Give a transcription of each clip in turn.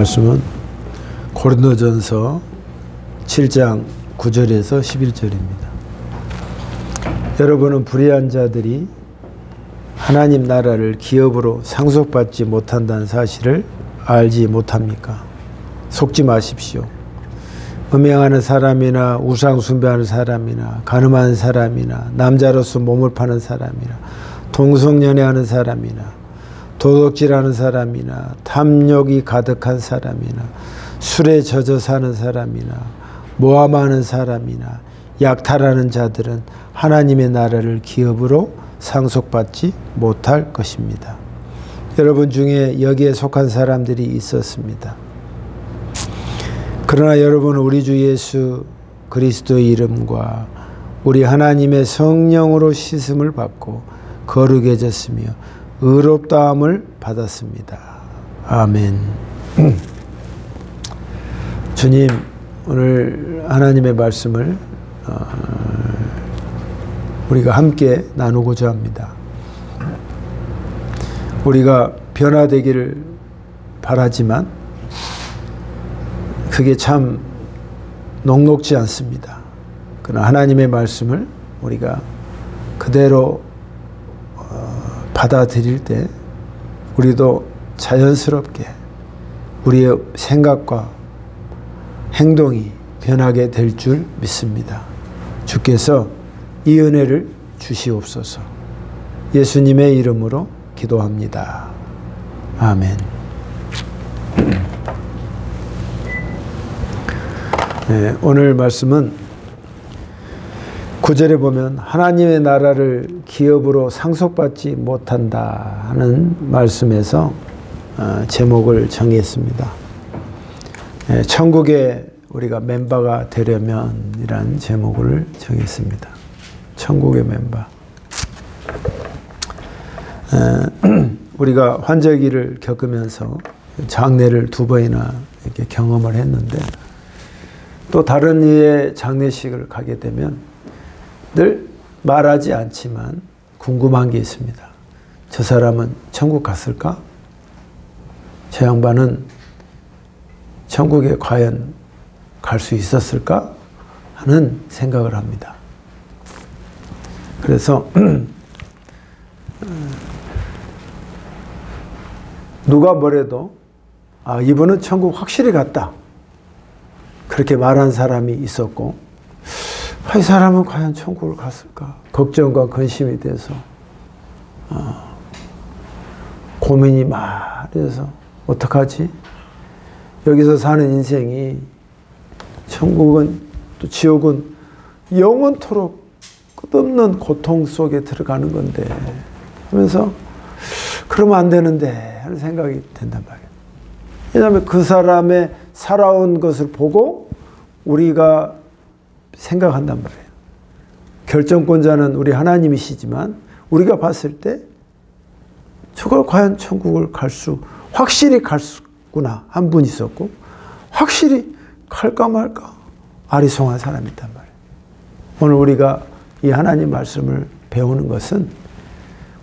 말씀은 고린도전서 7장 9절에서 11절입니다. 여러분은 불의한 자들이 하나님 나라를 기업으로 상속받지 못한다는 사실을 알지 못합니까? 속지 마십시오. 음행하는 사람이나 우상 숭배하는 사람이나 가늠하는 사람이나 남자로서 몸을 파는 사람이나 동성연애하는 사람이나 도둑질하는 사람이나 탐욕이 가득한 사람이나 술에 젖어 사는 사람이나 모함하는 사람이나 약탈하는 자들은 하나님의 나라를 기업으로 상속받지 못할 것입니다. 여러분 중에 여기에 속한 사람들이 있었습니다. 그러나 여러분은 우리 주 예수 그리스도의 이름과 우리 하나님의 성령으로 씻음을 받고 거룩해졌으며 의롭다함을 받았습니다. 아멘. 주님, 오늘 하나님의 말씀을 우리가 함께 나누고자 합니다. 우리가 변화되기를 바라지만 그게 참 녹록지 않습니다. 그러나 하나님의 말씀을 우리가 그대로 받아들일 때 우리도 자연스럽게 우리의 생각과 행동이 변하게 될 줄 믿습니다. 주께서 이 은혜를 주시옵소서. 예수님의 이름으로 기도합니다. 아멘. 네, 오늘 말씀은 9절에 보면 하나님의 나라를 기업으로 상속받지 못한다 하는 말씀에서 제목을 정했습니다. 천국에 우리가 멤버가 되려면 이란 제목을 정했습니다. 천국의 멤버. 우리가 환절기를 겪으면서 장례를 2번이나 이렇게 경험을 했는데 또 다른 이의 장례식을 가게 되면 늘 말하지 않지만 궁금한 게 있습니다. 저 사람은 천국 갔을까? 저 양반은 천국에 과연 갈 수 있었을까? 하는 생각을 합니다. 그래서 누가 뭐래도 이분은 천국 확실히 갔다. 그렇게 말한 사람이 있었고 이 사람은 과연 천국을 갔을까? 걱정과 근심이 돼서 고민이 많아서 어떡하지? 여기서 사는 인생이 천국은 또 지옥은 영원토록 끝없는 고통 속에 들어가는 건데 하면서 그러면 안 되는데 하는 생각이 든단 말이에요. 왜냐하면 그 사람의 살아온 것을 보고 우리가 생각한단 말이에요. 결정권자는 우리 하나님이시지만 우리가 봤을 때 저걸 과연 천국을 확실히 갈구나 한 분 있었고 확실히 갈까 말까 아리송한 사람이 있단 말이에요. 오늘 우리가 이 하나님 말씀을 배우는 것은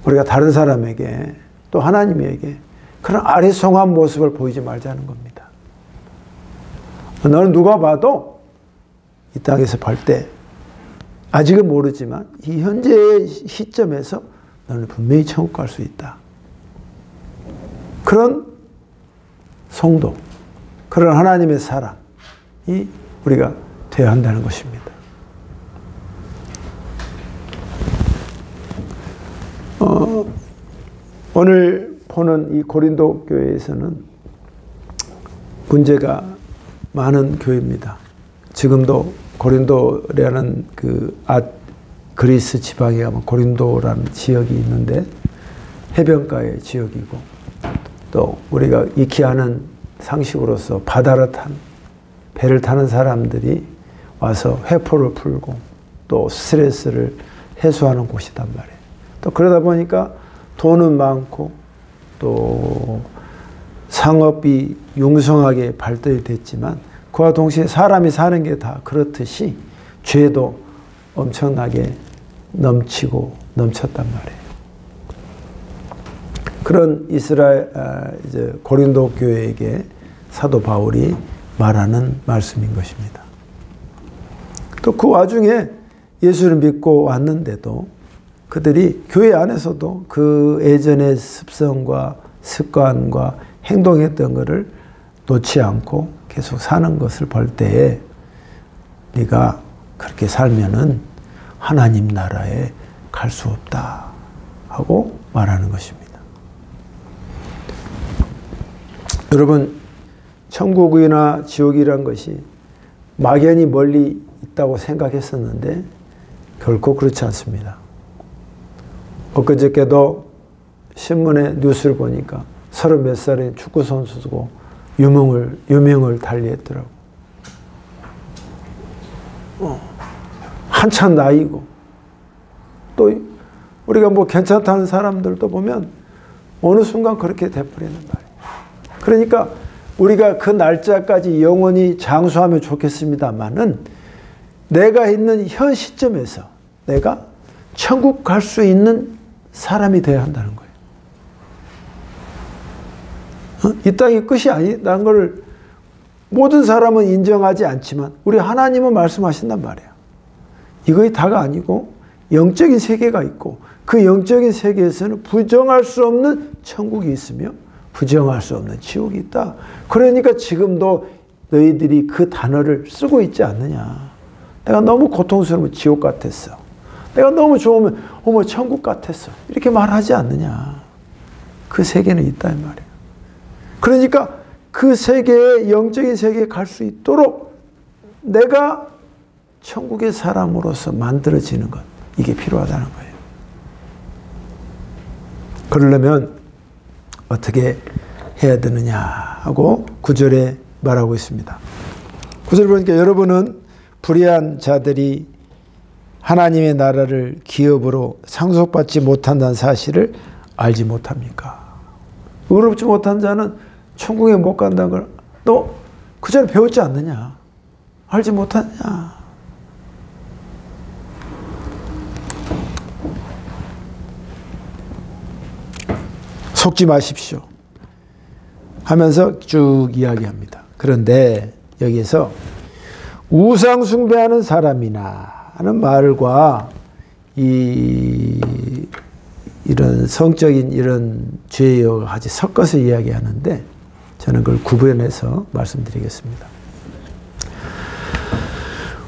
우리가 다른 사람에게 또 하나님에게 그런 아리송한 모습을 보이지 말자는 겁니다. 너는 누가 봐도 이 땅에서 볼 때 아직은 모르지만 이 현재의 시점에서 너는 분명히 천국 갈 수 있다. 그런 성도, 그런 하나님의 사람이 우리가 되어야 한다는 것입니다. 오늘 보는 이 고린도 교회에서는 문제가 많은 교회입니다. 지금도 고린도라는 그리스 지방에 가면 고린도라는 지역이 있는데 해변가의 지역이고 또 우리가 익히 아는 상식으로서 배를 타는 사람들이 와서 회포를 풀고 또 스트레스를 해소하는 곳이단 말이에요. 또 그러다 보니까 돈은 많고 또 상업이 융성하게 발달이 됐지만 그와 동시에 사람이 사는 게 다 그렇듯이 죄도 엄청나게 넘치고 넘쳤단 말이에요. 그런 이제 고린도 교회에게 사도 바울이 말하는 말씀인 것입니다. 또 그 와중에 예수를 믿고 왔는데도 그들이 교회 안에서도 그 예전의 습성과 습관과 행동했던 것을 놓지 않고 계속 사는 것을 볼 때에 네가 그렇게 살면은 하나님 나라에 갈 수 없다 하고 말하는 것입니다. 여러분, 천국이나 지옥이란 것이 막연히 멀리 있다고 생각했었는데 결코 그렇지 않습니다. 엊그저께도 신문에 뉴스를 보니까 30몇 살의 축구 선수고 유명을 달리했더라고. 한참 나이고 또 우리가 뭐 괜찮다는 사람들도 보면 어느 순간 그렇게 돼버리는 말이에요. 그러니까 우리가 그 날짜까지 영원히 장수하면 좋겠습니다만은 내가 있는 현 시점에서 내가 천국 갈 수 있는 사람이 되어야 한다는 거예요. 이 땅이 끝이 아니라는 걸 모든 사람은 인정하지 않지만 우리 하나님은 말씀하신단 말이에요. 이것이 다가 아니고 영적인 세계가 있고 그 영적인 세계에서는 부정할 수 없는 천국이 있으며 부정할 수 없는 지옥이 있다. 그러니까 지금도 너희들이 그 단어를 쓰고 있지 않느냐. 내가 너무 고통스러우면 지옥 같았어. 내가 너무 좋으면 어머 천국 같았어. 이렇게 말하지 않느냐. 그 세계는 있다 이 말이에요. 그러니까 그 세계에 영적인 세계에 갈 수 있도록 내가 천국의 사람으로서 만들어지는 것, 이게 필요하다는 거예요. 그러려면 어떻게 해야 되느냐 하고 9절에 말하고 있습니다. 9절 보니까 여러분은 불의한 자들이 하나님의 나라를 기업으로 상속받지 못한다는 사실을 알지 못합니까? 의롭지 못한 자는 천국에 못 간다는 걸 너 그 전에 배웠지 않느냐? 알지 못하느냐? 속지 마십시오 하면서 쭉 이야기합니다. 그런데 여기에서 우상 숭배하는 사람이나 하는 말과 이런 성적인 이런 죄와 같이 섞어서 이야기하는데 저는 그걸 구분해서 말씀드리겠습니다.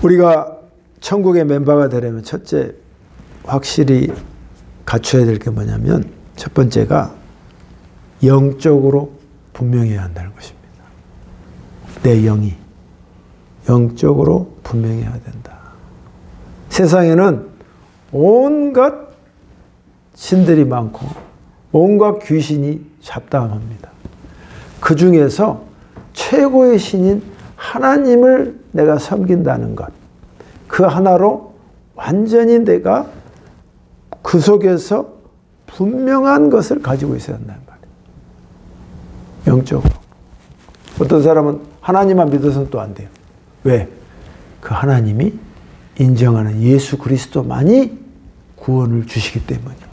우리가 천국의 멤버가 되려면 첫째 확실히 갖춰야 될 게 뭐냐면 첫 번째가 영적으로 분명해야 한다는 것입니다. 내 영이 영적으로 분명해야 된다. 세상에는 온갖 신들이 많고 온갖 귀신이 잡다합니다. 그 중에서 최고의 신인 하나님을 내가 섬긴다는 것, 그 하나로 완전히 내가 그 속에서 분명한 것을 가지고 있어야 한다는 말이에요. 영적으로. 어떤 사람은 하나님만 믿어서는 또 안 돼요. 왜? 그 하나님이 인정하는 예수 그리스도만이 구원을 주시기 때문이요.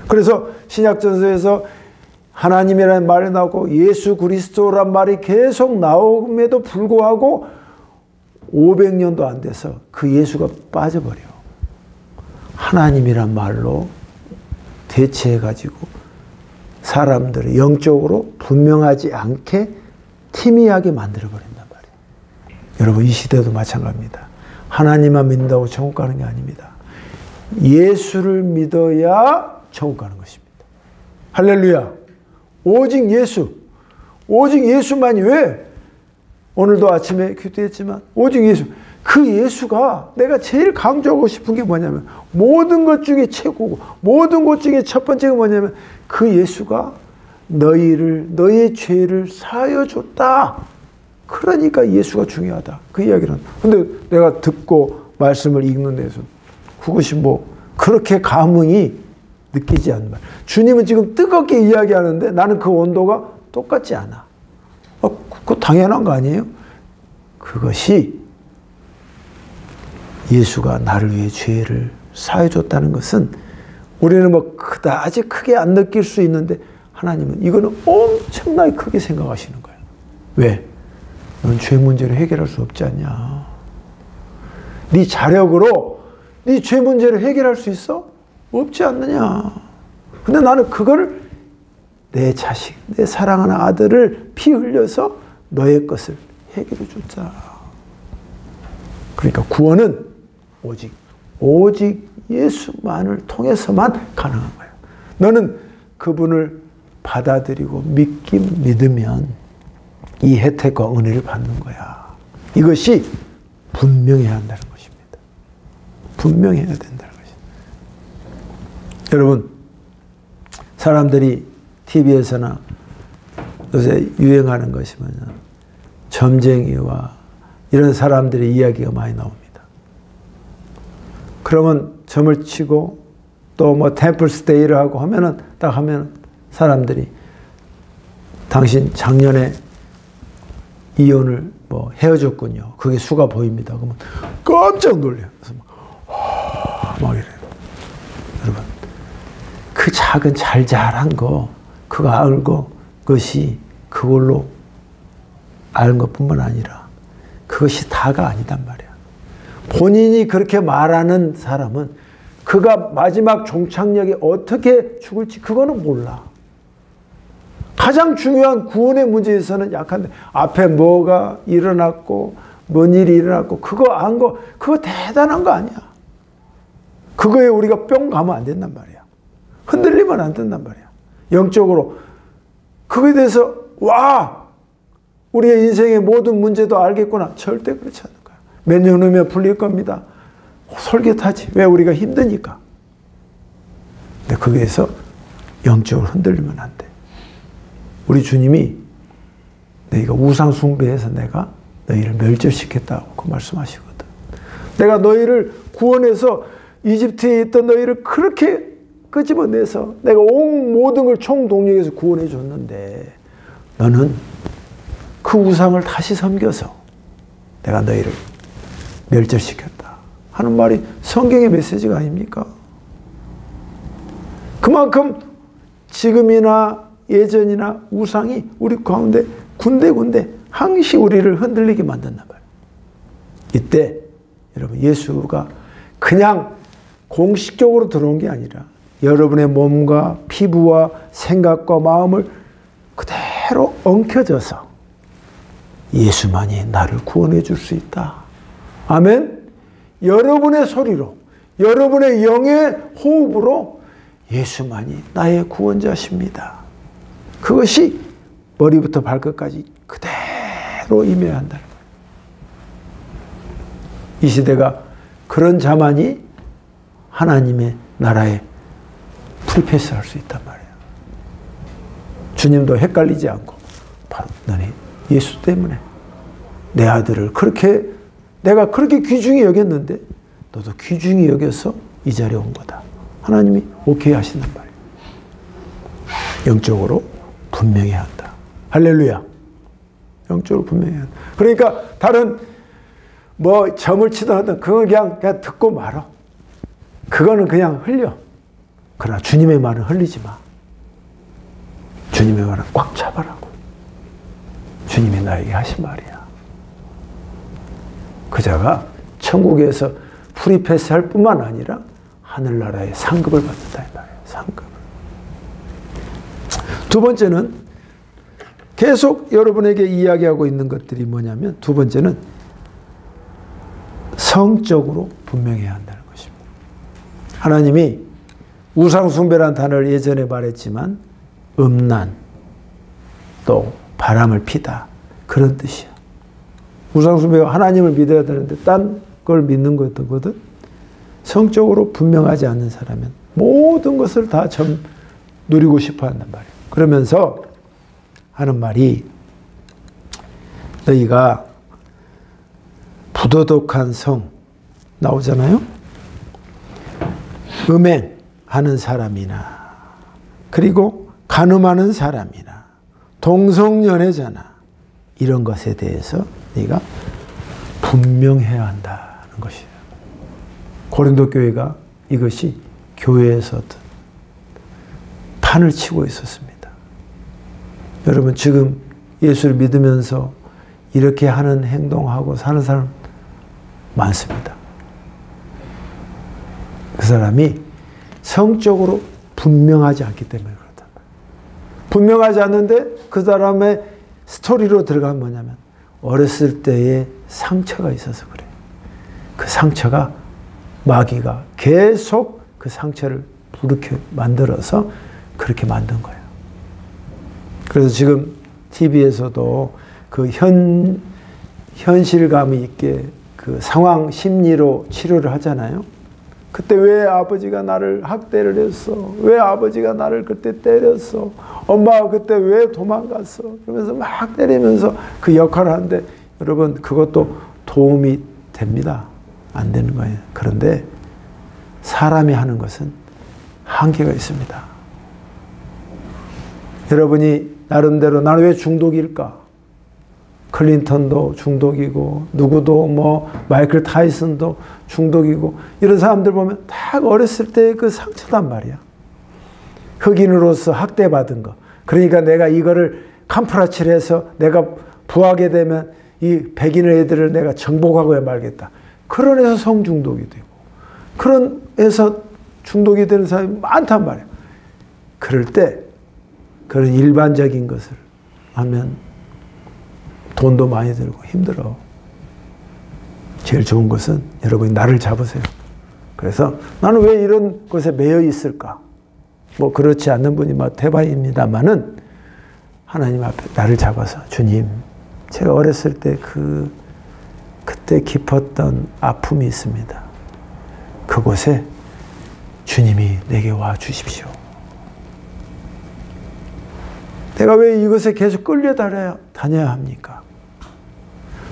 그래서 신약전서에서 하나님이라는 말이 나오고 예수 그리스도란 말이 계속 나옴에도 불구하고 500년도 안 돼서 그 예수가 빠져버려. 하나님이란 말로 대체해가지고 사람들을 영적으로 분명하지 않게 희미하게 만들어버린단 말이에요. 여러분 이 시대도 마찬가지입니다. 하나님만 믿는다고 천국 가는 게 아닙니다. 예수를 믿어야 천국 가는 것입니다. 할렐루야. 오직 예수. 오직 예수만이 왜? 오늘도 아침에 기도했지만 오직 예수. 그 예수가 내가 제일 강조하고 싶은 게 뭐냐면 모든 것 중에 최고고 모든 것 중에 첫 번째가 뭐냐면 그 예수가 너의 죄를 사하여 줬다. 그러니까 예수가 중요하다. 그 이야기는. 근데 내가 듣고 말씀을 읽는 데서 그것이 뭐 그렇게 감흥이 느끼지 않는 말. 주님은 지금 뜨겁게 이야기하는데 나는 그 온도가 똑같지 않아. 그거 당연한 거 아니에요? 그것이 예수가 나를 위해 죄를 사해 줬다는 것은 우리는 뭐 그다지 크게 안 느낄 수 있는데 하나님은 이거는 엄청나게 크게 생각하시는 거예요. 왜? 넌 죄 문제를 해결할 수 없지 않냐? 네 자력으로 네 죄 문제를 해결할 수 있어? 없지 않느냐? 근데 나는 그걸 내 자식, 내 사랑하는 아들을 피 흘려서 너의 것을 해결해 줬자. 그러니까 구원은 오직 예수만을 통해서만 가능한 거야. 너는 그분을 받아들이고 믿으면 이 혜택과 은혜를 받는 거야. 이것이 분명해야 한다는 것입니다. 분명해야 된다는 것입니다. 여러분, 사람들이 TV에서나 요새 유행하는 것이 뭐냐, 점쟁이와 이런 사람들의 이야기가 많이 나옵니다. 그러면 점을 치고 또 뭐 템플스테이를 하고 하면은 딱 하면 사람들이 당신 작년에 이혼을 뭐 헤어졌군요. 그게 수가 보입니다. 그러면 깜짝 놀래요. 그래서 막 이래요. 여러분, 그 작은 잘잘한 거 그거 알고 그것이 그걸로 아는 것뿐만 아니라 그것이 다가 아니단 말이야. 본인이 그렇게 말하는 사람은 그가 마지막 종착역에 어떻게 죽을지 그거는 몰라. 가장 중요한 구원의 문제에서는 약한데 앞에 뭐가 일어났고 뭔 일이 일어났고 그거 안 거 그거 대단한 거 아니야. 그거에 우리가 뿅 가면 안 된단 말이야. 흔들리면 안 된단 말이야. 영적으로 그거에 대해서 와 우리의 인생의 모든 문제도 알겠구나. 절대 그렇지 않은 거야. 몇 년 후면 풀릴 겁니다. 솔깃하지. 왜? 우리가 힘드니까. 근데 거기에서 영적으로 흔들리면 안 돼. 우리 주님이 너희가 우상 숭배해서 내가 너희를 멸절시켰다고 그 말씀하시거든. 내가 너희를 구원해서 이집트에 있던 너희를 그렇게 끄집어내서 내가 온 모든 걸 총동력해서 구원해 줬는데 너는 그 우상을 다시 섬겨서 내가 너희를 멸절시켰다 하는 말이 성경의 메시지가 아닙니까? 그만큼 지금이나 예전이나 우상이 우리 가운데 군데군데 항시 우리를 흔들리게 만든단 말이에요. 이때 여러분 예수가 그냥 공식적으로 들어온 게 아니라 여러분의 몸과 피부와 생각과 마음을 그대로 엉켜져서 예수만이 나를 구원해 줄 수 있다. 아멘. 여러분의 소리로 여러분의 영의 호흡으로 예수만이 나의 구원자십니다. 그것이 머리부터 발끝까지 그대로 임해야 한다는 거예요. 이 시대가 그런 자만이 하나님의 나라에 프리패스할 수 있단 말이에요. 주님도 헷갈리지 않고 바로 너네 예수 때문에 내 아들을 그렇게 내가 그렇게 귀중히 여겼는데 너도 귀중히 여겨서 이 자리에 온 거다. 하나님이 오케이 하신단 말이에요. 영적으로 분명해야 한다. 할렐루야. 영적으로 분명해야 한다. 그러니까 다른 뭐 점을 치든 하든 그걸 그냥 듣고 말어. 그거는 그냥 흘려. 그러나 주님의 말은 흘리지 마. 주님의 말은 꽉 잡아라고. 주님이 나에게 하신 말이야. 그 자가 천국에서 프리패스 할 뿐만 아니라 하늘나라의 상급을 받는다 이 말이에요. 상급을. 두 번째는 계속 여러분에게 이야기하고 있는 것들이 뭐냐면 두 번째는 성적으로 분명해야 한다는 것입니다. 하나님이 우상숭배라는 단어를 예전에 말했지만 음란 또 바람을 피다 그런 뜻이야. 우상숭배가 하나님을 믿어야 되는데 딴 걸 믿는 거거든. 성적으로 분명하지 않는 사람은 모든 것을 다 누리고 싶어 한단 말이에요. 그러면서 하는 말이 너희가 부도덕한 성 나오잖아요. 음행하는 사람이나 그리고 간음하는 사람이나 동성연애자나 이런 것에 대해서 네가 분명해야 한다는 것이에요. 고린도 교회가 이것이 교회에서도 판을 치고 있었습니다. 여러분 지금 예수를 믿으면서 이렇게 하는 행동하고 사는 사람 많습니다. 그 사람이 성적으로 분명하지 않기 때문에 그렇다. 분명하지 않는데 그 사람의 스토리로 들어가면 뭐냐면 어렸을 때의 상처가 있어서 그래요. 그 상처가 마귀가 계속 그 상처를 부르게 만들어서 그렇게 만든 거예요. 그래서 지금 TV에서도 그 현실감 있게 그 상황 심리로 치료를 하잖아요. 그때 왜 아버지가 나를 학대를 했어? 왜 아버지가 나를 그때 때렸어? 엄마가 그때 왜 도망갔어? 그러면서 막 때리면서 그 역할을 하는데 여러분 그것도 도움이 됩니다. 안 되는 거예요. 그런데 사람이 하는 것은 한계가 있습니다. 여러분이 나름대로 나는 왜 중독일까? 클린턴도 중독이고 누구도 뭐 마이클 타이슨도 중독이고 이런 사람들 보면 다 어렸을 때 그 상처단 말이야. 흑인으로서 학대받은 거. 그러니까 내가 이거를 캄프라치를 내가 부하게 되면 이 백인 애들을 내가 정복하고야 말겠다. 그런 해서 성중독이 되고 그런 해서 중독이 되는 사람이 많단 말이야. 그럴 때 그런 일반적인 것을 하면 돈도 많이 들고 힘들어. 제일 좋은 것은 여러분이 나를 잡으세요. 그래서 나는 왜 이런 것에 매여 있을까? 뭐 그렇지 않는 분이 막 대바입니다만은 하나님 앞에 나를 잡아서 주님, 제가 어렸을 때 그때 깊었던 아픔이 있습니다. 그곳에 주님이 내게 와 주십시오. 내가 왜 이것에 계속 끌려다녀야 합니까?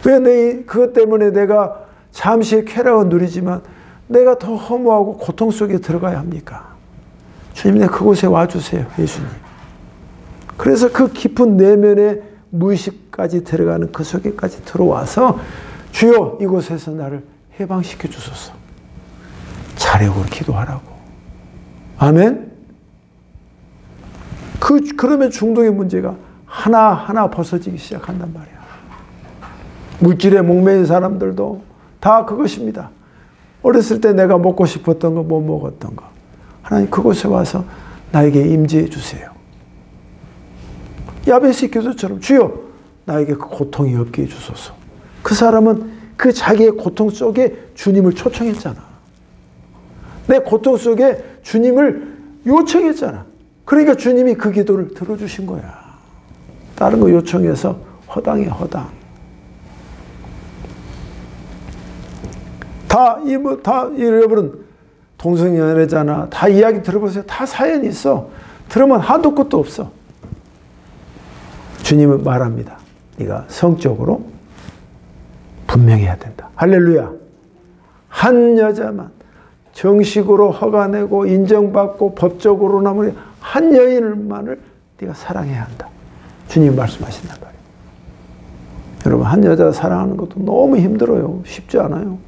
왜 그것 때문에 내가 잠시의 쾌락은 누리지만 내가 더 허무하고 고통 속에 들어가야 합니까? 주님, 내가 그곳에 와주세요, 예수님. 그래서 그 깊은 내면의 무의식까지 들어가는 그 속에까지 들어와서 주여 이곳에서 나를 해방시켜 주소서. 자력으로 기도하라고. 아멘? 그러면 중독의 문제가 하나하나 벗어지기 시작한단 말이야. 물질에 목매인 사람들도 다 그것입니다. 어렸을 때 내가 먹고 싶었던 거, 못 먹었던 거. 하나님 그곳에 와서 나에게 임재해 주세요. 야베스 기도처럼 주여 나에게 그 고통이 없게 해주소서. 그 사람은 그 자기의 고통 속에 주님을 초청했잖아. 내 고통 속에 주님을 요청했잖아. 그러니까 주님이 그 기도를 들어주신 거야. 다른 거 요청해서 허당해, 허당. 여러분, 동성연애잖아. 다 이야기 들어보세요. 다 사연이 있어. 들으면 한도 끝도 없어. 주님은 말합니다. 네가 성적으로 분명해야 된다. 할렐루야. 한 여자만 정식으로 허가내고 인정받고 법적으로 나면 한 여인만을 네가 사랑해야 한다. 주님 말씀하신단 말이에요. 여러분, 한 여자 사랑하는 것도 너무 힘들어요. 쉽지 않아요.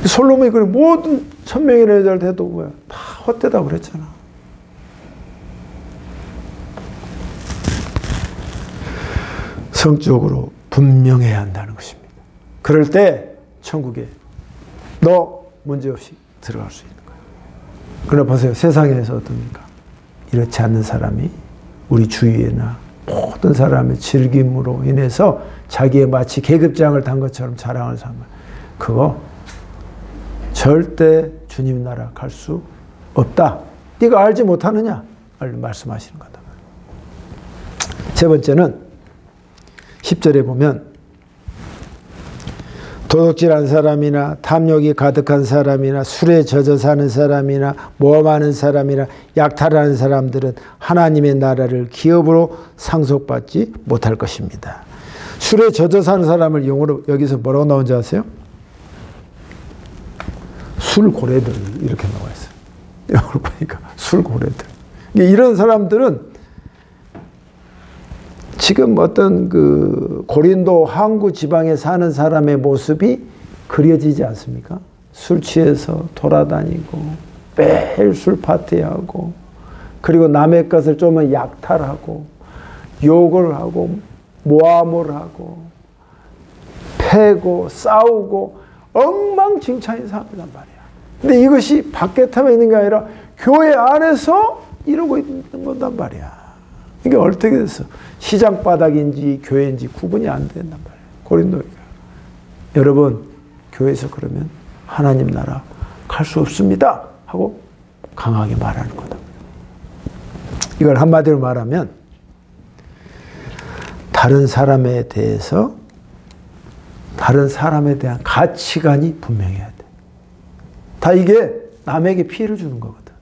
솔로몬이 그래 모든 1000명의 여자를 대도 뭐야 다 헛되다고 그랬잖아. 성적으로 분명해야 한다는 것입니다. 그럴 때 천국에 너 문제없이 들어갈 수 있는 거예요. 그러나 보세요. 세상에서 어떻습니까? 이렇지 않는 사람이 우리 주위에나 모든 사람의 즐김으로 인해서 자기의 마치 계급장을 단 것처럼 자랑하는 사람, 그거 절대 주님 나라 갈 수 없다. 네가 알지 못하느냐? 말씀하시는 거다. 세 번째는 10절에 보면 도둑질한 사람이나 탐욕이 가득한 사람이나 술에 젖어 사는 사람이나 모험하는 사람이나 약탈하는 사람들은 하나님의 나라를 기업으로 상속받지 못할 것입니다. 술에 젖어 사는 사람을 영어로 여기서 뭐라고 나온지 아세요? 술고래들 이렇게 나와 있어요. 영어로 보니까 술고래들. 이런 사람들은 지금 어떤 그 고린도 항구 지방에 사는 사람의 모습이 그려지지 않습니까? 술 취해서 돌아다니고 매일 술 파티하고 그리고 남의 것을 좀 약탈하고 욕을 하고 모함을 하고 패고 싸우고 엉망진창인 사람이란 말이야. 근데 이것이 밖에만 있는 게 아니라 교회 안에서 이러고 있는 거단 말이야. 이게 어떻게 됐어? 시장 바닥인지 교회인지 구분이 안 된단 말이야. 고린도교회. 여러분, 교회에서 그러면 하나님 나라 갈 수 없습니다 하고 강하게 말하는 거다. 이걸 한마디로 말하면 다른 사람에 대해서 다른 사람에 대한 가치관이 분명해야 돼. 다 이게 남에게 피해를 주는 거거든.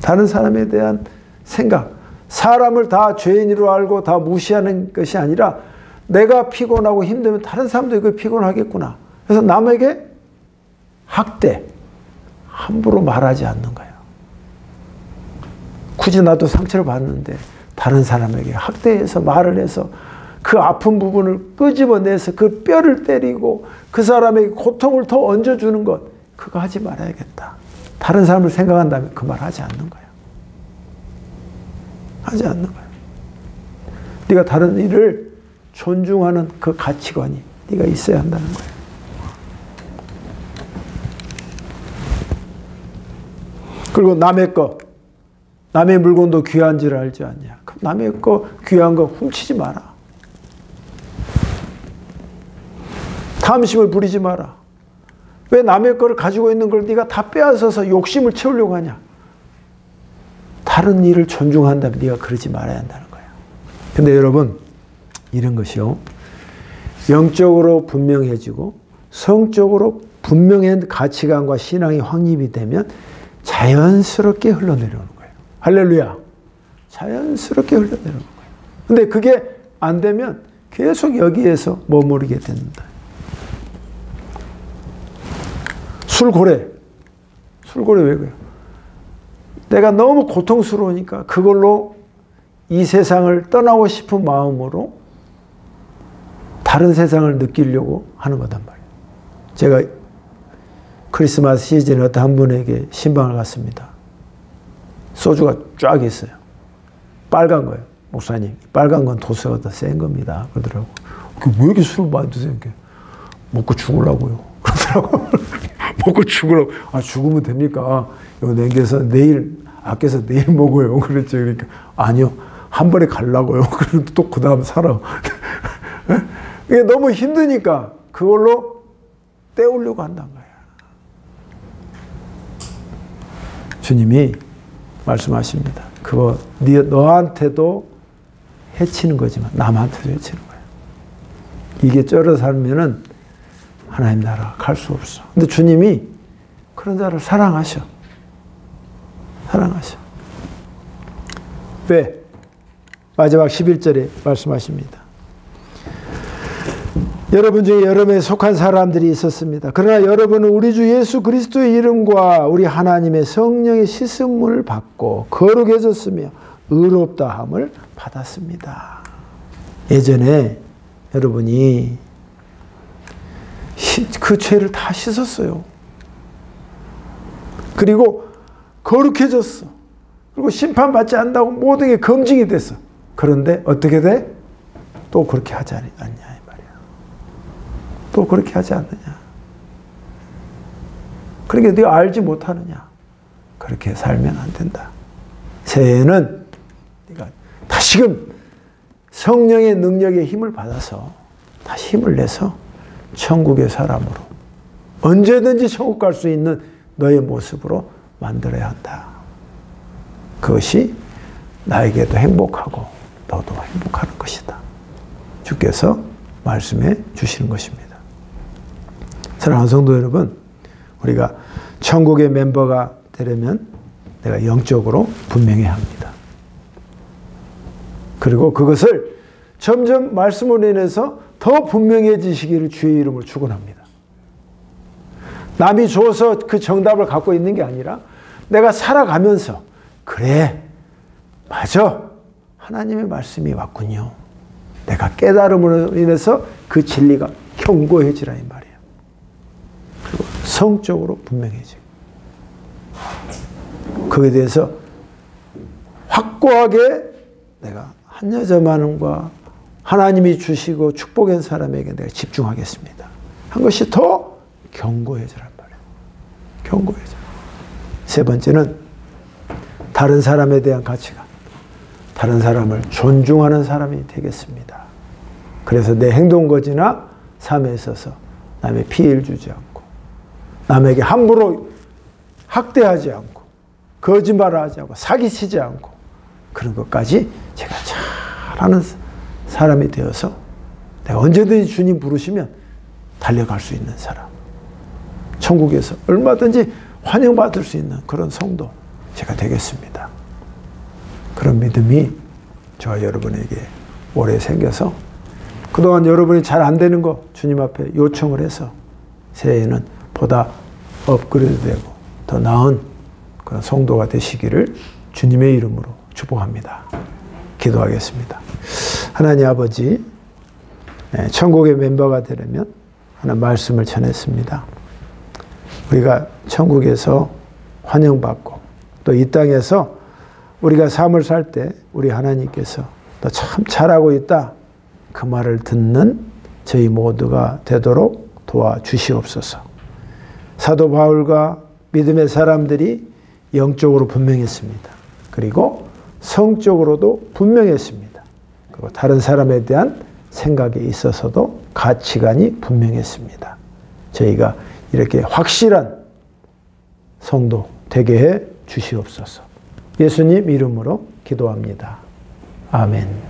다른 사람에 대한 생각, 사람을 다 죄인으로 알고 다 무시하는 것이 아니라 내가 피곤하고 힘들면 다른 사람도 이거 피곤하겠구나. 그래서 남에게 학대, 함부로 말하지 않는 거예요. 굳이 나도 상처를 받는데 다른 사람에게 학대해서 말을 해서 그 아픈 부분을 끄집어내서 그 뼈를 때리고 그 사람에게 고통을 더 얹어주는 것, 그거 하지 말아야겠다. 다른 사람을 생각한다면 그 말 하지 않는 거야. 하지 않는 거야. 네가 다른 일을 존중하는 그 가치관이 네가 있어야 한다는 거야. 그리고 남의 거, 남의 물건도 귀한 줄 알지 않냐. 그럼 남의 거, 귀한 거 훔치지 마라. 탐심을 부리지 마라. 왜 남의 거를 가지고 있는 걸 네가 다 빼앗아서 욕심을 채우려고 하냐. 다른 일을 존중한다면 네가 그러지 말아야 한다는 거야. 근데 여러분, 이런 것이요, 영적으로 분명해지고 성적으로 분명한 가치관과 신앙이 확립이 되면 자연스럽게 흘러내려오는 거예요. 할렐루야. 자연스럽게 흘러내려오는 거예요. 근데 그게 안 되면 계속 여기에서 머무르게 된다. 술고래 왜 그래요? 내가 너무 고통스러우니까 그걸로 이 세상을 떠나고 싶은 마음으로 다른 세상을 느끼려고 하는 거단 말이에요. 제가 크리스마스 시즌에 어떤 한 분에게 신방을 갔습니다. 소주가 쫙 있어요. 빨간 거예요. 목사님, 빨간 건 도수가 더 센 겁니다. 그러더라고. 왜 이렇게 술을 많이 드세요? 이렇게. 먹고 죽으려고요. 그러더라고. 먹고 죽으라고. 아, 죽으면 됩니까? 이거 남겨서 아껴서 내일 먹어요. 그랬죠. 그러니까, 아니요. 한 번에 가려고요. 그리고 또 그 다음 살아. 이게 너무 힘드니까 그걸로 때우려고 한다는 거예요. 주님이 말씀하십니다. 그거 너한테도 해치는 거지만 남한테도 해치는 거예요. 이게 쩔어 살면은 하나님 나라 갈 수 없어. 근데 주님이 그런 자를 사랑하셔. 왜? 마지막 11절에 말씀하십니다. 여러분 중에 여러분에 속한 사람들이 있었습니다. 그러나 여러분은 우리 주 예수 그리스도의 이름과 우리 하나님의 성령의 씻음을 받고 거룩해졌으며 의롭다함을 받았습니다. 예전에 여러분이 그 죄를 다 씻었어요. 그리고 거룩해졌어. 그리고 심판받지 않는다고 모든 게 검증이 됐어. 그런데 어떻게 돼? 또 그렇게 하지 않냐 이 말이야. 또 그렇게 하지 않느냐. 그러니까 네가 알지 못하느냐. 그렇게 살면 안 된다. 새해에는 네가 다시금 성령의 능력의 힘을 받아서 다시 힘을 내서 천국의 사람으로 언제든지 천국 갈 수 있는 너의 모습으로 만들어야 한다. 그것이 나에게도 행복하고 너도 행복하는 것이다. 주께서 말씀해 주시는 것입니다. 사랑하는 성도 여러분, 우리가 천국의 멤버가 되려면 내가 영적으로 분명해야 합니다. 그리고 그것을 점점 말씀으로 인해서 더 분명해지시기를 주의 이름으로 축원합니다. 남이 줘서 그 정답을 갖고 있는 게 아니라 내가 살아가면서 그래, 맞아, 하나님의 말씀이 왔군요. 내가 깨달음으로 인해서 그 진리가 견고해지라 이 말이에요. 그리고 성적으로 분명해지고 그에 대해서 확고하게 내가 한 여자만과 하나님이 주시고 축복한 사람에게 내가 집중하겠습니다. 한 것이 더 견고해지란 말이에요. 견고해져. 세 번째는 다른 사람에 대한 가치관. 다른 사람을 존중하는 사람이 되겠습니다. 그래서 내 행동거지나 삶에 있어서 남의 피해를 주지 않고 남에게 함부로 학대하지 않고 거짓말을 하지 않고 사기치지 않고 그런 것까지 제가 잘하는 사람이 되어서 내가 언제든지 주님 부르시면 달려갈 수 있는 사람. 천국에서 얼마든지 환영받을 수 있는 그런 성도 제가 되겠습니다. 그런 믿음이 저와 여러분에게 오래 생겨서 그동안 여러분이 잘 안 되는 거 주님 앞에 요청을 해서 새해에는 보다 업그레이드되고 더 나은 그런 성도가 되시기를 주님의 이름으로 축복합니다. 기도하겠습니다. 하나님 아버지, 천국의 멤버가 되려면 하나 말씀을 전했습니다. 우리가 천국에서 환영받고 또 이 땅에서 우리가 삶을 살 때 우리 하나님께서 너 참 잘하고 있다. 그 말을 듣는 저희 모두가 되도록 도와주시옵소서. 사도 바울과 믿음의 사람들이 영적으로 분명했습니다. 그리고 성적으로도 분명했습니다. 그리고 다른 사람에 대한 생각에 있어서도 가치관이 분명했습니다. 저희가 이렇게 확실한 성도 되게 해 주시옵소서. 예수님 이름으로 기도합니다. 아멘.